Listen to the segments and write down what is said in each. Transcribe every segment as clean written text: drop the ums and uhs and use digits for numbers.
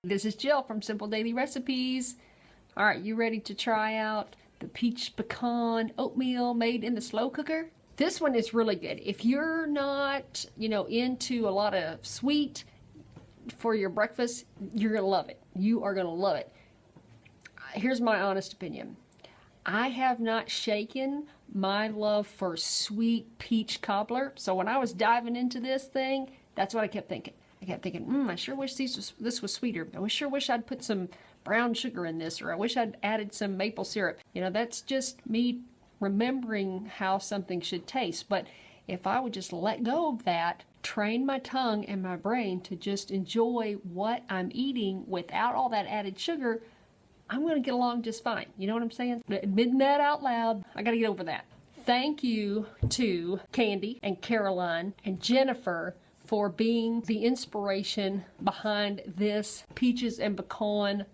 This is Jill from Simple Daily Recipes. All right, you ready to try out the peach pecan oatmeal made in the slow cooker? This one is really good. If you're not, into a lot of sweet for your breakfast, you're gonna love it. You are gonna love it. Here's my honest opinion. I have not shaken my love for sweet peach cobbler. So when I was diving into this thing, that's what I kept thinking. I kept thinking, I sure wish this was sweeter. I sure wish I'd put some brown sugar in this, or I wish I'd added some maple syrup. That's just me remembering how something should taste. But if I would just let go of that, train my tongue and my brain to just enjoy what I'm eating without all that added sugar, I'm going to get along just fine. You know what I'm saying? Admitting that out loud, I got to get over that. Thank you to Candy and Caroline and Jennifer for being the inspiration behind this peaches and pecan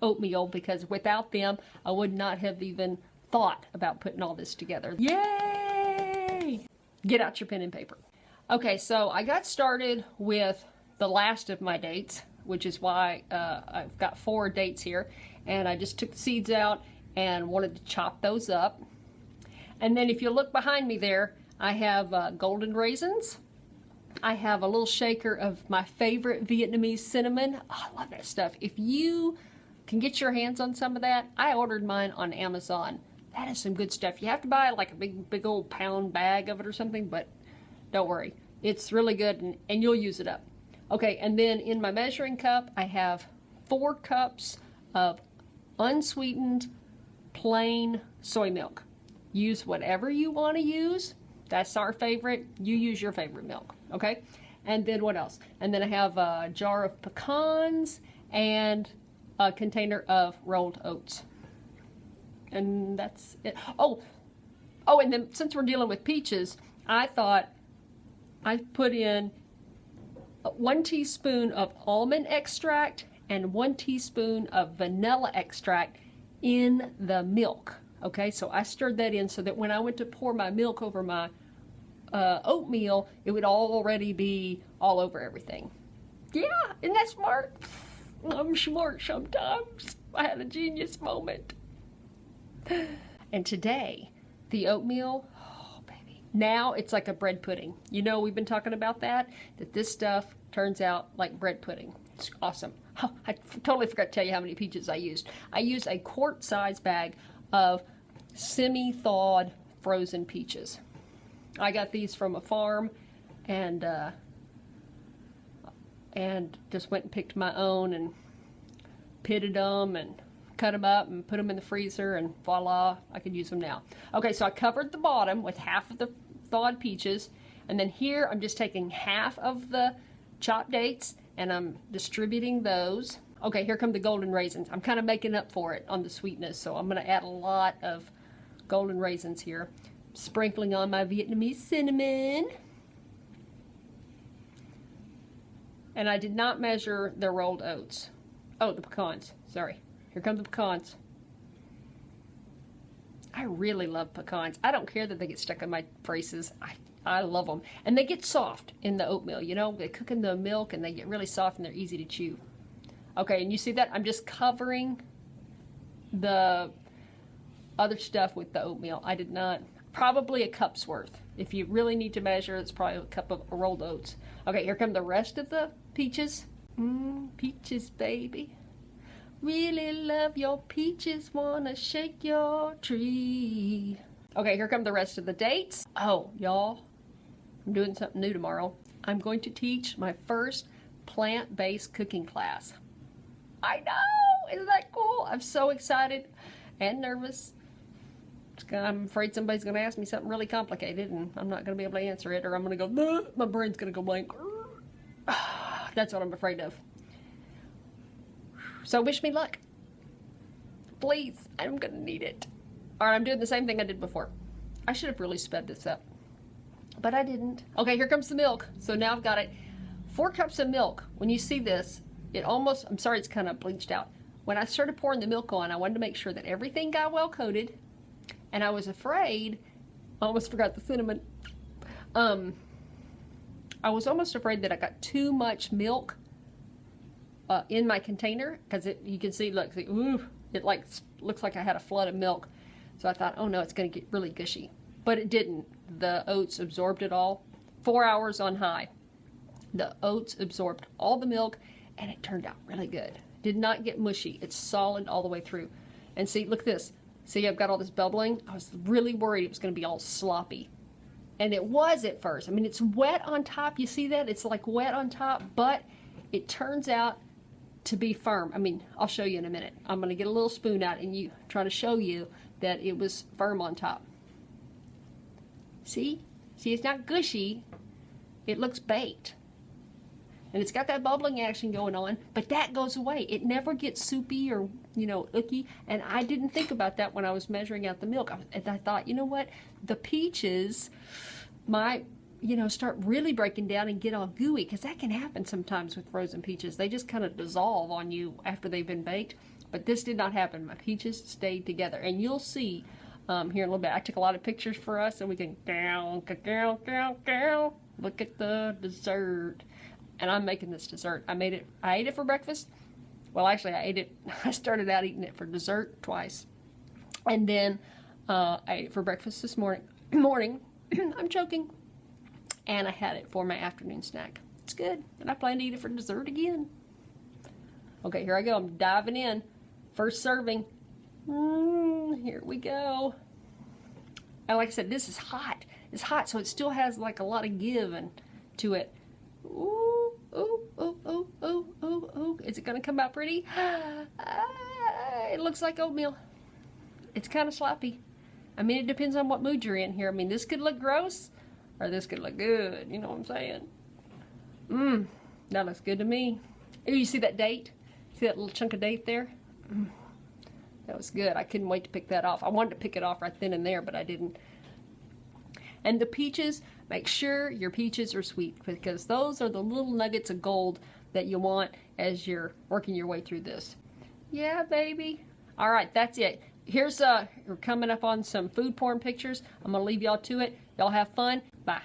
oatmeal, because without them, I would not have even thought about putting all this together. Yay! Get out your pen and paper. Okay, so I got started with the last of my dates, which is why I've got 4 dates here, and I just took the seeds out and wanted to chop those up. And then if you look behind me there, I have golden raisins. I have a little shaker of my favorite Vietnamese cinnamon. Oh, I love that stuff. If you can get your hands on some of that, I ordered mine on Amazon. That is some good stuff. You have to buy like a big old pound bag of it or something, but don't worry. It's really good and you'll use it up. Okay, and then in my measuring cup, I have 4 cups of unsweetened plain soy milk. Use whatever you want to use. That's our favorite. You use your favorite milk, okay? And then what else? And then I have a jar of pecans and a container of rolled oats. And that's it. Oh, and then since we're dealing with peaches, I thought I'd put in 1 teaspoon of almond extract and 1 teaspoon of vanilla extract in the milk. Okay, so I stirred that in so that when I went to pour my milk over my oatmeal, it would already be all over everything. Yeah, isn't that smart? I'm smart sometimes. I had a genius moment. And today, the oatmeal, oh baby, now it's like a bread pudding. We've been talking about that this stuff turns out like bread pudding. It's awesome. Oh, I totally forgot to tell you how many peaches I used. I used a quart-size bag of semi-thawed frozen peaches. I got these from a farm and just went and picked my own and pitted them and cut them up and put them in the freezer, and voila, I could use them now. Okay, so I covered the bottom with half of the thawed peaches, and then here I'm just taking half of the chopped dates and I'm distributing those. Okay, here come the golden raisins. I'm kind of making up for it on the sweetness, so I'm going to add a lot of golden raisins here. Sprinkling on my Vietnamese cinnamon. And I did not measure the rolled oats. Oh, the pecans. Sorry. Here come the pecans. I really love pecans. I don't care that they get stuck in my braces. I love them. And they get soft in the oatmeal. They cook in the milk and they get really soft and they're easy to chew. Okay, and you see that? I'm just covering the other stuff with the oatmeal. I did not. Probably a cup's worth. If you really need to measure, it's probably a cup of rolled oats. Okay, here come the rest of the peaches. Peaches, baby. Really love your peaches, wanna shake your tree. Okay, here come the rest of the dates. Oh, y'all, I'm doing something new tomorrow. I'm going to teach my first plant-based cooking class. I know, isn't that cool? I'm so excited and nervous. I'm afraid somebody's going to ask me something really complicated and I'm not going to be able to answer it, or I'm going to go, my brain's going to go blank. That's what I'm afraid of. So wish me luck. Please, I'm going to need it. All right, I'm doing the same thing I did before. I should have really sped this up, but I didn't. Okay, here comes the milk. So now I've got it. 4 cups of milk. When you see this, it almost, I'm sorry, it's kind of bleached out. When I started pouring the milk on, I wanted to make sure that everything got well coated. And I was afraid, I almost forgot the cinnamon. I was almost afraid that I got too much milk in my container, because you can see, look, ooh, it like looks like I had a flood of milk. So I thought, oh no, it's going to get really gushy. But it didn't. The oats absorbed it all. 4 hours on high. The oats absorbed all the milk, and it turned out really good. Did not get mushy. It's solid all the way through. And see, look at this. See, I've got all this bubbling. I was really worried it was going to be all sloppy. And it was at first. I mean, it's wet on top. You see that? It's like wet on top, but it turns out to be firm. I mean, I'll show you in a minute. I'm going to get a little spoon out and try to show you that it was firm on top. See? See, it's not gushy. It looks baked. And it's got that bubbling action going on, but that goes away. It never gets soupy or, icky. And I didn't think about that when I was measuring out the milk. I thought, you know what? The peaches might, start really breaking down and get all gooey, because that can happen sometimes with frozen peaches. They just kind of dissolve on you after they've been baked. But this did not happen. My peaches stayed together. And you'll see here in a little bit. I took a lot of pictures for us, and we can look at the dessert. And I'm making this dessert. I ate it for breakfast. Well, actually, I started out eating it for dessert twice. And then I ate it for breakfast this morning. I'm joking. And I had it for my afternoon snack. It's good. And I plan to eat it for dessert again. Okay, here I go. I'm diving in. First serving. Here we go. And like I said, this is hot. It's hot, so it still has like a lot of give to it. Ooh, ooh, ooh, ooh, ooh, ooh, ooh. Is it going to come out pretty? It looks like oatmeal. It's kind of sloppy. I mean, it depends on what mood you're in here. I mean, this could look gross, or this could look good. You know what I'm saying? That looks good to me. Ooh, you see that date? See that little chunk of date there? That was good. I couldn't wait to pick that off. I wanted to pick it off right then and there, but I didn't. And the peaches, make sure your peaches are sweet, because those are the little nuggets of gold that you want as you're working your way through this. Yeah, baby. All right, that's it. We're coming up on some food porn pictures. I'm going to leave y'all to it. Y'all have fun. Bye.